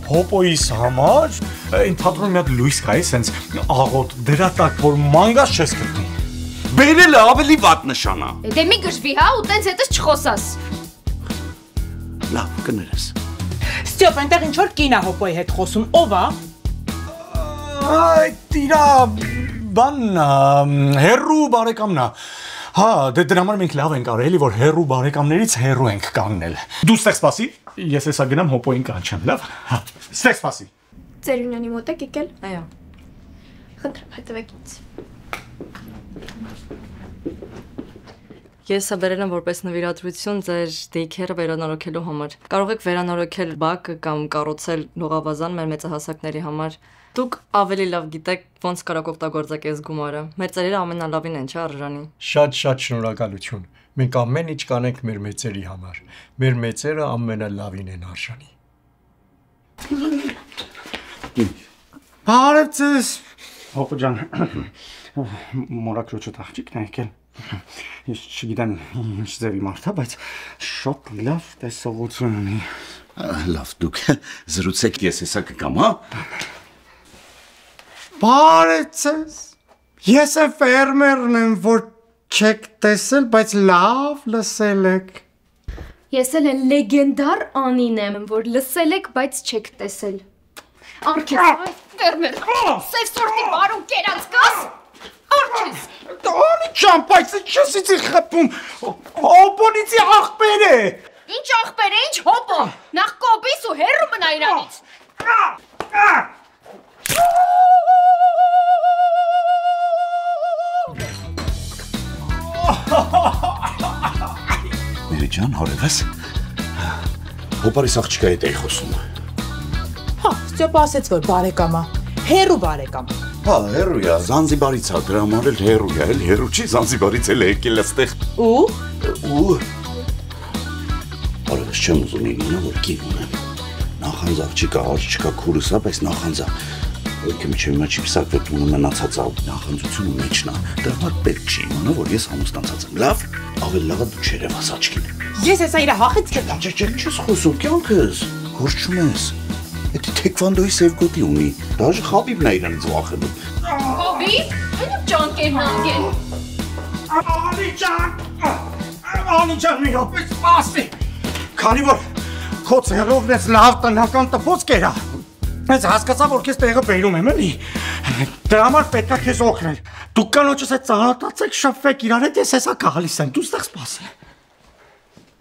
հոպոյիս համար, այն թատրոնի մի հատ լույս կա է, սենց աղոտ դրատակ, որ մանգած չես գտնի։ Բերելը ավելի վատ նշան է։ Դե մի գժվի, հա, ու տենց հետս չխոսաս։ Լավ, կներես։ Ստյոպ, այնտեղ ինչ որ կին է հոպոյի հետ խոսում, ով է։ Այդ իրա բանն հերրու բարեկամն է։ Հա, դե դրա համար մենք լավ ենք արել, էլի որ հերրու բարեկամներից հերրու ենք կանգնել։ Դու ստեղ սպասի, ես հեսա գնամ հոպոյին կանչեմ, լավ։ Հա, ստեղ սպասի։ Ձեր ունյանի մոտ եք եկել։ Այո։ Խնդրեմ, հետևեք ինձ։ Ես բերել եմ որպես նվիրատվություն ձեր դեյքերը վերանորոգելու համար։ Կարող եք վերանորոգել բակը կամ կառուցել լողավազան մեր մեծահասակների համար։ Դուք ավելի լավ գիտեք ոնց կարող օգտագործեք այս գումարը։ Մեր ծերերը ամենալավին են, չէ՞ Արժանի։ Շատ շնորհակալություն։ Մենք ամեն ինչ կանենք մեր մեծերի համար։ Մեր մեծերը ամենալավին են Արժանի։ Բարև ձեզ։ Հոպո ջան, մորակրոջը աղջիկն է եկել։ Ես չգիտեմ ինչ ձևի մարդ է, բայց շատ լավ տեսողություն ունի։ Լավ, դուք զրուցեք, ես հեսա կգամ, հա։ Բարև ձեզ։ Ես է ֆերմերն եմ, որ չեք տեսել, բայց լավ լսել եք։ Ես էլ են լեգենդար Անին եմ, որ լսել եք, բայց չեք տեսել։ Արքես, ֆերմեր, սև սորտի բարուն կերած կաս։ Արքես։ Դանի ջան, բայց չես իցի խփում։ Հոպոնիցի աղբեր է։ Ինչ աղբեր է, ինչ հոպո։ Նախ կոպիս ու հերրու մնա իրանից։ Մերի ջան, հորևս։ Հոպարիս աղջիկա հետ էի խոսում։ Հա, Ստյոպը ասեց, որ բարեկամ է։ Հերու բարեկամ։ Հա, հերու է, Զանզիբարից է, դրա համար էլ հերու է, էլ հերու չի, Զանզիբարից էլ է եկել այստեղ։ Ու Հորևս չեմ ուզում իմանա, որ կին ունեմ։ Նախանձ աղջիկա, աղջիկա քուրս է, բայց նախանձա։ Ոքի միջև հիմա չի պսակվել տունը մնացած է, նախանձությունը մեջն է։ Դրա համար պետք չի իմանա, որ ես ամուսնացած եմ։ Լավ, ավելի լավ դու չերևաս աչքին։ Ես հեսա իր հախից կետա։ Չէ, չես խոսում, կյանքս, գործում ես։ Էդի թեքվանդոյի սև գոտի ունի, դաժը խաբիբն է իրանից վախենում։ Խաբի, այնու ճանկերն անգեն։ Անի ջան, մի հոպ, սպասի։ Քանի որ քո ծերովն ես լավ տնական տպոց կերա, ես հասկացա, որ քեզ տեղը բերում եմ, էլի։ Դրա համար պետք է քեզ օգնել։ Դուք կանոջս հետ ծանոթացեք, շփվեք իրար հետ, ես հեսա գալիս եմ, դու ստեղ սպասի։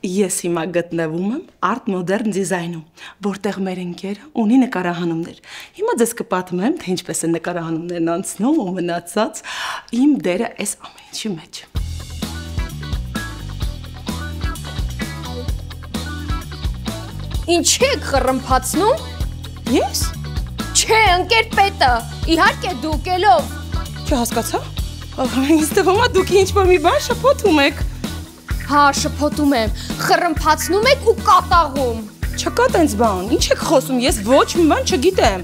Ես հիմա գտնվում եմ Art Modern Design-ում, որտեղ մեր ընկերը ունի նկարահանումներ։ Հիմա ձեզ կպատմեմ, թե ինչպես են նկարահանումներն անցնում ու մնացած իմ դերը այս ամեն ինչի մեջ։ Ինչ եք խռմփացնում։ Ես։ Չէ, ընկեր պետը, իհարկե դուք ելով։ Չհասկացա։ Ինձ թվում է դուք ինչ-որ մի բան շփոթում եք։ Հա, շփոթում եմ, խռմփացնում եք ու կատաղում։ Չկա տենց բան, ինչ եք խոսում, ես ոչ մի բան չգիտեմ։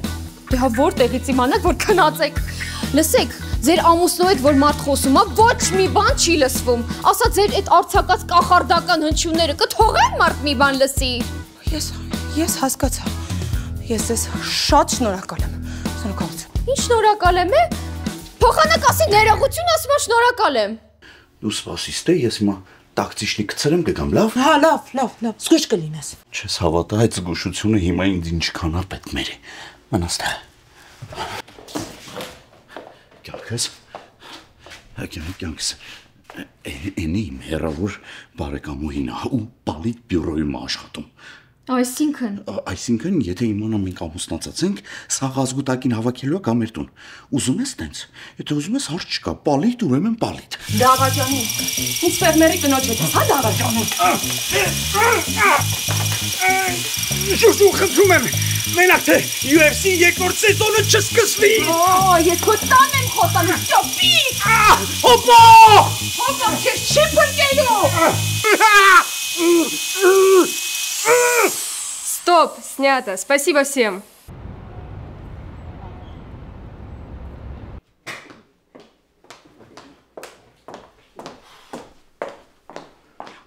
Դե հա որտեղից իմանաք, որ քնած եք։ Լսեք, ձեր ամուսնու հետ որ մարդ խոսում է, ոչ մի բան չի լսվում։ Ասա ձեր այդ արցակած կախարդական հնչյունները կթողեն մարդ մի բան լսի։ Ես հասկացա։ Ես ես շատ շնորհակալ եմ։ Շնորհակալություն։ Ինչ շնորհակալ եմ է։ Փոխանակ ասի ներողություն ասում եմ շնորհակալ եմ։ Դու սպասիս թե ես հիմա տակտիշնի կցրեմ կգամ, լավ։ Հա, լավ, զգույշ կլինես։ Չես հավատա այդ զգուշությունը հիմա ինձ ինչքան է պետք մերի։ Մնաս թե։ Կյանքս։ Կյանքս։ Էնի իմ հեռավոր բարեկամուհին է ու բալիտ բյուրոյում աշխատում։ Այսինքն, եթե իմանամ մենք ամուսնացած ենք, սաղ ազգուտակին հավաքելու է գա մեր տուն։ Ուզում ես տենց։ Եթե ուզում ես հարց չկա, պալիտ ուրեմն պալիտ։ Դավաճանի։ Ինչ ֆերմերի կնոջ հետ, հա դավաճանի։ Շուշու խնդրում եմ, մենակ թե UFC երկրորդ սեզոնը չսկսվի։ Ես քո տան եմ խոսալու, ճոպի։ Հոպո! Հոպո, քեզ չի փրկելու։ Стоп, снято. Спасибо всем.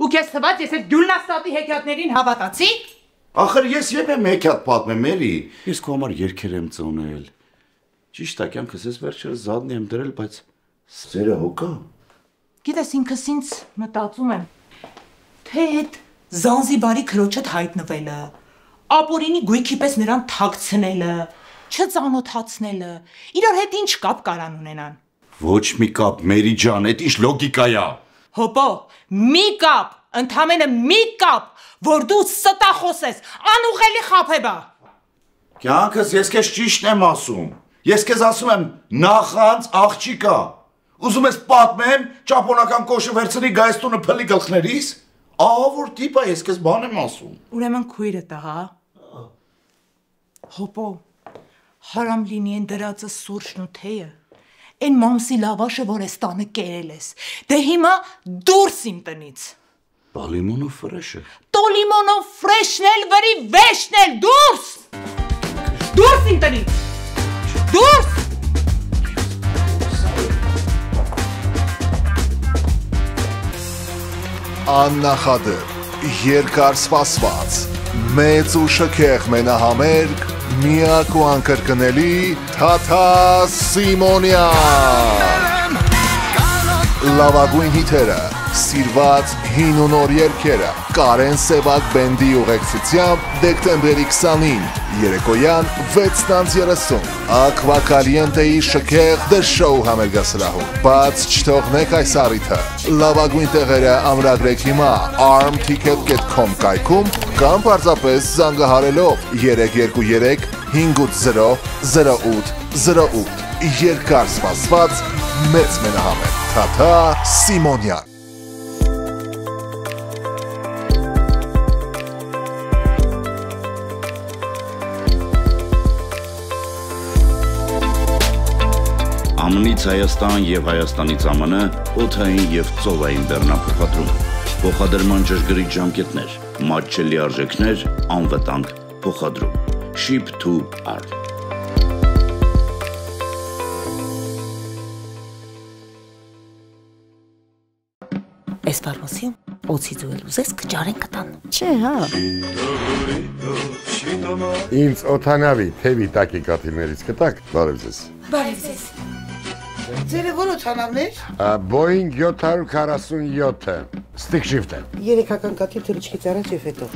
Ու քեզ թվաց ես այդ Գյուլնաստատի հեքիաթներին հավատացի։ Ախր ես երբ եմ հեքիաթ պատմեմ, էլի։ Ես քո համար երգեր եմ ծոնել։ Ճիշտ է, կյանքս ես վերջերս զադնի եմ դրել, բայց սերը հոգա։ Գիտես, ինքս ինձ մտածում եմ, թե այդ Զանզիբարի քրոջդ հայտնվելը, ապորինի գույքի պես նրան թաքցնելը, չծանոթացնելը, իրար հետ ինչ կապ կարան ունենան։ Ոչ մի կապ, Մերի ջան, այդ ինչ լոգիկա է։ Հոպո, մի կապ, ընդամենը մի կապ, որ դու ստախոս ես, անուղելի խաբեբա։ Կյանքս ես քեզ ճիշտն եմ ասում։ Ես քեզ ասում եմ նախանց աղջիկա։ Ուզում ես պատմեմ, ճապոնական կոշը վերցնի գայստունը փլի գլխներիս։ Ահա որ տիպա, ես քեզ բան եմ ասում։ Ուրեմն քույրդ է, հա։ Հոպո, հարամ լինի են դրածը սուրճն ու թեյը։ Այն մամսի լավաշը, որ ես տանը կերել ես։ Դե հիմա դուրս իմ տնից։ Բալիմոնով ֆրեշը։ Տոլիմոնով ֆրեշն էլ վրի վեշն էլ դուրս։ Դուրս իմ տնից։ Դուրս։ Աննախադեպ, երկար սպասված, մեծ ու շքեղ մենահամերգ, միակ ու անկրկնելի Թաթա Սիմոնյան։ Լավագույն հիթերը, սիրված հին ու նոր երգերը, Կարեն Սևակ բենդի ուղեկցությամբ դեկտեմբերի 20-ին, երեկոյան 6:30, Ակվա Կալիենտեի շքեղ The Show համերգասրահում։ Բաց չթողնեք այս առիթը։ Լավագույն տեղերը ամրագրեք հիմա armticket.com կայքում կամ պարզապես զանգահարելով 323 580 0808։ Երկար սպասված մեծ մենահամերգ Թաթա Սիմոնյան։ ԱՄՆ-ից Հայաստան եւ Հայաստանից ԱՄՆ, օդային եւ ծովային բեռնափոխադրում, փոխադրման ճշգրիտ ժամկետներ, մատչելի արժեքներ, անվտանգ փոխադրում։ Ship to ARM։ Այս բարոսիում օծի ձուել ուզես կճարեն կտան։ Չէ, հա։ Ինձ օթանավի թևի տակի կաթիլներից կտակ, բարև ձեզ։ Բարև ձեզ։ Ձերը որ օթանավներ։ Boeing 747-ը, stick shift-ը։ Երեքական կաթիլ թռիչքից առաջ եւ հետո։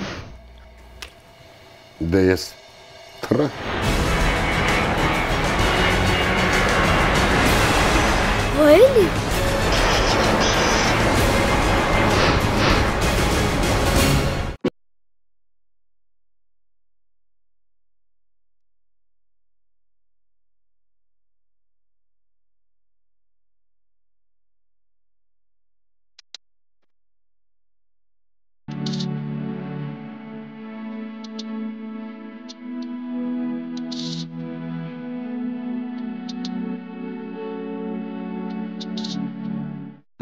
Դե ես թռա։ Ոելի։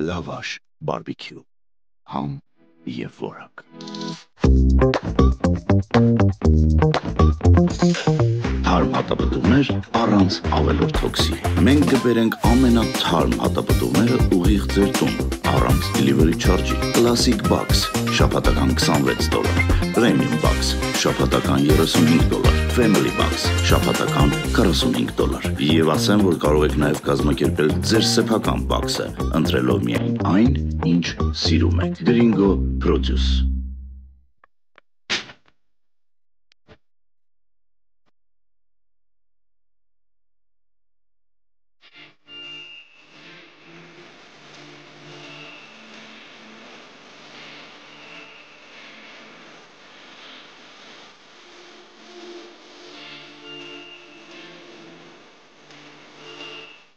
Լավաշ, բարբիքյու, համ եւ որակ։ Թարմ հատապտուղներ առանց ավելորդ հոգսի։ Մենք կբերենք ամենաթարմ հատապտուղները ուղիղ ձեր տուն, առանց delivery charge-ի։ Classic Box, շաբաթական $26, Premium Box, շաբաթական $35, Family Box, շաբաթական $45։ Եվ ասեմ, որ կարող եք նաև կազմակերպել ձեր սեփական box-ը, ընտրելով միայն այն, ինչ սիրում եք։ Gringo Produce։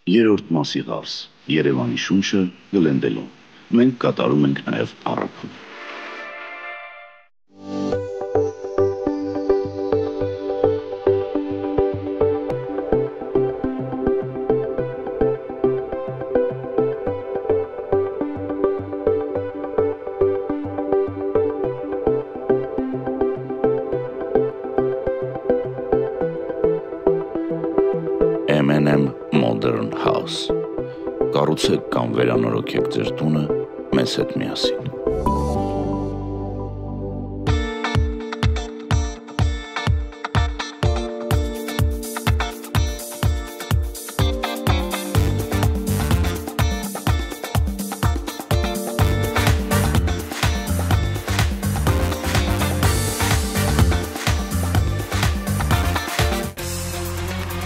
Երրորդ մասի ղարս, Երևանի շունչը Գլենդելում։ Մենք կատարում ենք նաև առաքում։ M&M Modern House։ Կառուցեք կամ վերանորոգեք ձեր տունը մեզ հետ միասին։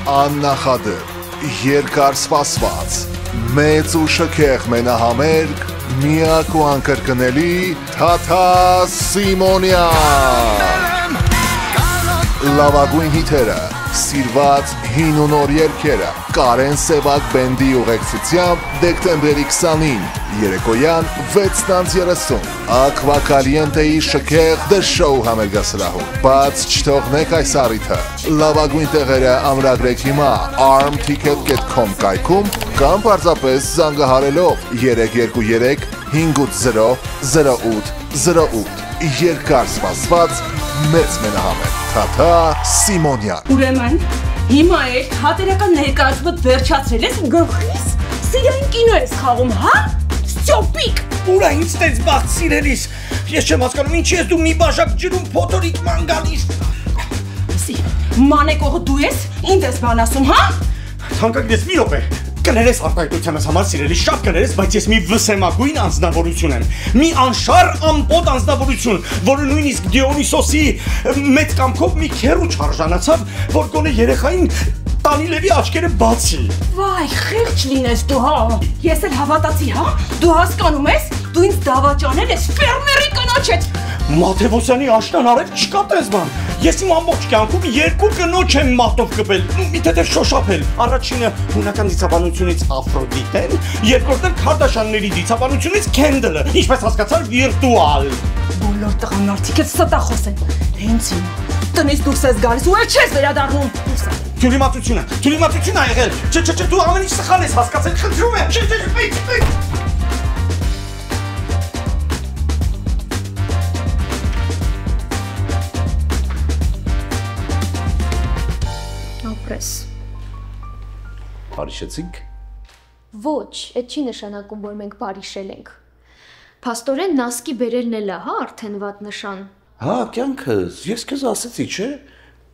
աննախադեպ, երկար սպասված, մեծ ու շքեղ մենահամերգ, միակ ու անկրկնելի Թաթա Սիմոնյան։ Լավագույն հիթերը, սիրված հին ու նոր երգերը, Կարեն Սևակ բենդի ուղեկցությամբ դեկտեմբերի 20-ին, երեկոյան 6:30, Ակվա Կալիենտեի շքեղ The Show համերգասրահում։ Բաց չթողնեք այս առիթը։ Լավագույն տեղերը ամրագրեք հիմա armticket.com կայքում կամ պարզապես զանգահարելով 323 580 0808։ Երկար սպասված մեծ մենահամերգ Թաթա Սիմոնյան։ Ուրեմն, հիմա է հատերական ներկայացումը վերջացրել ես գլխիս։ Սիրային կինո ես խաղում, հա? Ստյոպիկ։ Ուրա ինձ տես բախտ սիրելիս։ Ես չեմ հասկանում ինչի ես դու մի բաժակ ջրում փոթորիկ ման գալիս։ Սի, մանեկողը դու ես, ինձ ես բան ասում, հա? Թանկագնես մի րոպե։ Կներես արտահայտությանս համար սիրելի, շատ կներես, բայց ես մի վսեմագույն անձնավորություն եմ։ Մի անշար ամպոտ անձնավորություն, որը նույնիսկ Դիոնիսոսի մեծ կամքով մի քեռու չարժանացավ, որ գոնե երեխային Տանիլևի աչքերը բացի։ Վայ, խեղճ լինես դու, հա։ Ես էլ հավատացի, հա։ Դու հասկանում ես, դու ինձ դավաճանել ես ֆերմերի կնոջ հետ։ Մաթևոսյանի աշնան արև չկա տես բան։ Ես իմ ամբողջ կյանքում երկու կնոջ եմ մատով կպել, մի թեթև շոշափել։ Առաջինը հունական դիցաբանությունից Աֆրոդիտեն, երկրորդը Քարդաշյանների դիցաբանությունից Քենդլը, ինչպես հասկացար վիրտուալ։ Բոլոր տղամարդիկ էլ ստախոս են։ Հենց հիմա տնից դուրս ես գալիս ու էլ չես վերադառնում։ Թյուրիմացություն ա եղել։ Չէ, դու ամեն ինչ սխալ ես հասկացել, խնդրում եմ։ Չէ։ Բարիշեցինք։ Ոչ, այդ չի նշանակում, որ մենք բարիշել ենք։ Փաստորեն նասկի բերելն էլ է, հա, արդեն վատ նշան։ Հա, կյանքս, ես քեզ ասեցի, չէ՞։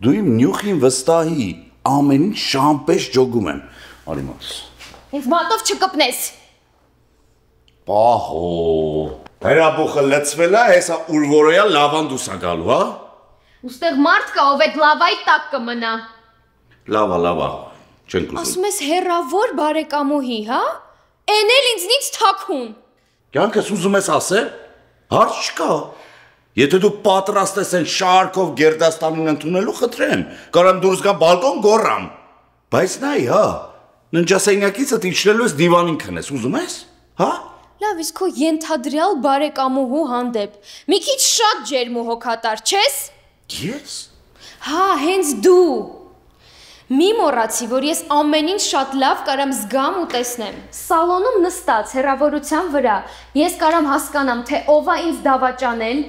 Դու իմ նյուխին վստահի, ամեն ինչ շամպես ջոգում եմ։ Արի մոս։ Ինձ մատով չկպնես։ Պահո։ Հերաբուխը լցվել է, հեսա ուրվորոյա լավանդուս ա գալու, հա։ Ուստեղ մարդ կա, ով այդ լավայի տակ կմնա։ Լավա։ Չենք ուզում։ Ասում ես հերավոր բարեկամուհի, հա։ Էն էլ ինձնից թաքուն։ Կյանքս ուզում ես ասել։ Հարց չկա։ Եթե դու պատրաստ ես են շարքով Գերդաստանին ընդունելու, խնդրեմ, կարամ դուրս գամ բալկոն գոռամ։ Բայց նայ, հա, ննջասենյակիցդ իջնելու ես դիվանին քնես, ուզում ես, հա։ Լավ, իսկ քո ենթադրյալ բարեկամուհու հանդեպ մի քիչ շատ ջերմ ու հոգատար չես։ Ես։ Հա, հենց դու։ Մի մոռացի, որ ես ամեն ինչ շատ լավ կարամ զգամ ու տեսնեմ։ Սալոնում նստած հեռավորության վրա ես կարամ հասկանամ, թե ով է ինձ դավաճանել,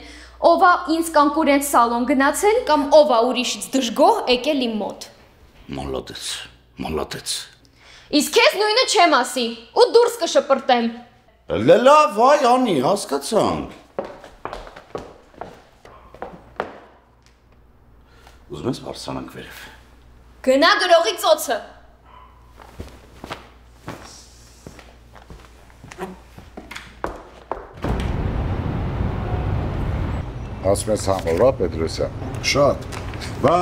ով է ինձ կոնկուրենտ սալոն գնացել կամ ով է ուրիշից դժգոհ եկել իմ մոտ։ Մոլодец։ Իսկ քեզ նույնը չեմ ասի ու դուրս կշպրտեմ։ Լավ, այ անի, հասկացանք։ Ուզում ես բարձրանանք վերև։ Գնա գրողի ծոցը։ Ասում ես համորա Պետրոսյան։ Շատ։ Բա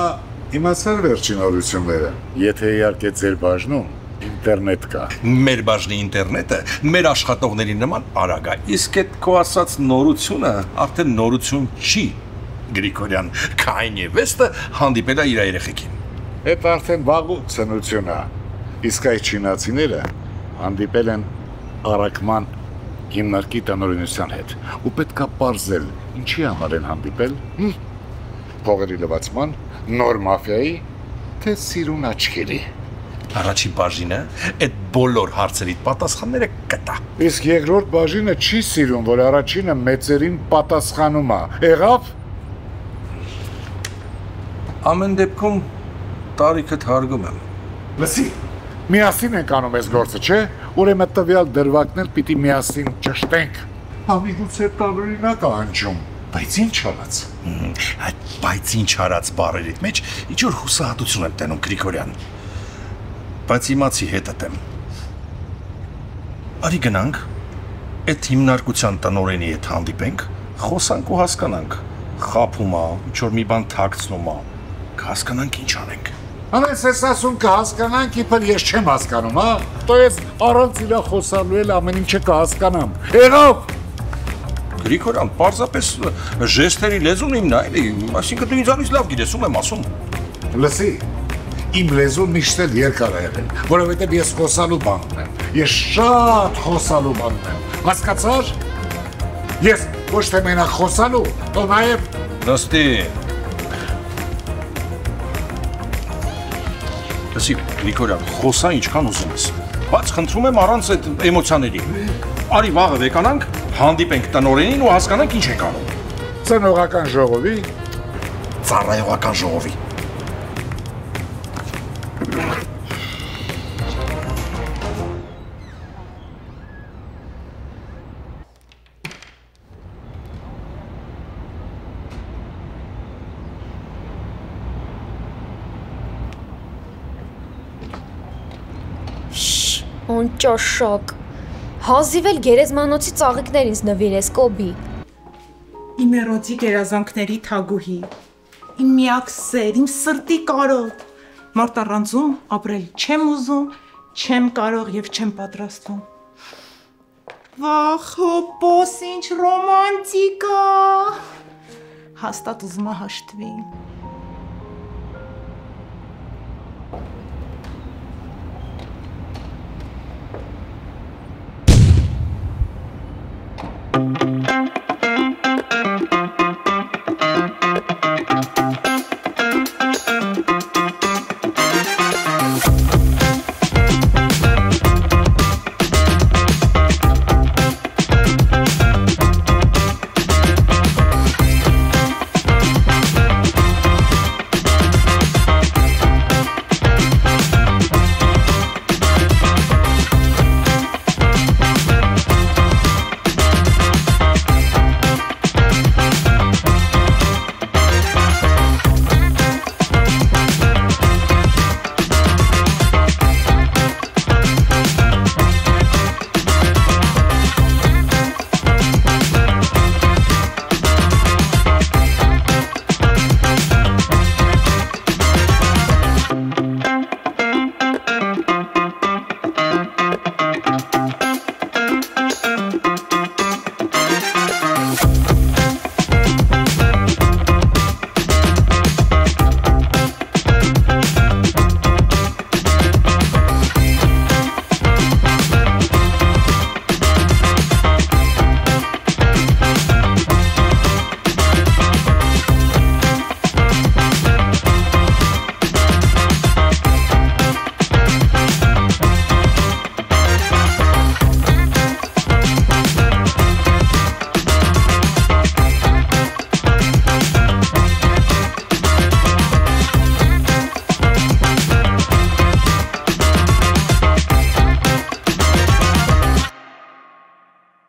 իմացար վերջին օրությունները։ Եթե իհարկե ձեր բաժնում ինտերնետ կա։ Մեր բաժնի ինտերնետը մեր աշխատողների նման արագ է։ Իսկ այդ քո ասած նորությունը արդեն նորություն չի։ Գրիգորյան Քայնյե Վեստը հանդիպել է իր երեխեքին։ Այդ արդեն վաղուց ծնություն է։ Իսկ այս չինացիները հանդիպել են առաքման հիմնարկի տնօրինության հետ ու պետքա պարզել ինչի համար են հանդիպել։ Փողերի լվացման, նոր մաֆիայի, թե սիրուն աչքերի։ Առաջին բաժինը այդ բոլոր հարցերի պատասխանները կտա։ Իսկ երկրորդ բաժինը չի սիրում, որ առաջինը մեծերին պատասխանում է։ Եղավ։ Ամեն դեպքում տարիքդ հարգում եմ։ Լսի, միասին ենք անում այս գործը, չէ՞։ Ուրեմն տվյալ դրվագն էլ պիտի միասին ճշտենք։ Ամիգուցե տարօրինակ է անջում, բայց ինչ արած։ Այդ բայց ինչ արած բառերիդ մեջ ինչ որ հուսահատություն եմ տենում Գրիգորյան։ Բայց իմացի հետդ եմ։ Արի գնանք, այդ հիմնարկության տնօրենի հետ հանդիպենք, խոսանք ու հասկանանք։ Խափում է, ինչ որ մի բան թաքցնում է, հասկանանք ինչ անենք։ Անես ես ասում կհասկանանք, իբր ես չեմ հասկանում, հա։ Տո ես առանց իրա խոսալու էլ ամեն ինչը կհասկանամ։ Եղավ։ Գրիգորյան, պարզապես ժեստերի լեզուն իմն է, էլի, այսինքն դու ինձանից լավ գիտես, ում եմ ասում։ Լսի, իմ լեզուն միշտ էլ երկար է եղել, որովհետև ես խոսալու բան ունեմ։ Ես շատ խոսալու բան ունեմ։ Հասկացար։ Ես ոչ թե մենակ խոսալու, թող նաև Նստի։ Լսի, Գրիգորյան, խոսա ինչքան ուզում ես, բայց խնդրում եմ առանց այդ էմոցիաների։ Արի վաղը վեկանանք, հանդիպենք տնօրենին ու հասկանանք ինչ ենք անում։ Ծնողական ժողովի, ծառայողական ժողովի։ Անճաշակ։ Հազիվել գերեզմանոցի ծաղիկներ ինձ նվիրես, Կոբի։ Իմ էրոտիկ երազանքների թագուհի, իմ միակ սեր, իմ սրտի կարոտ։ Մարդ առանցում ապրել չեմ ուզում, չեմ կարող եւ չեմ պատրաստվում։ Վախ, հոպոս, ինչ ռոմանտիկ է։ Հաստատ ուզում եմ հաշտվի։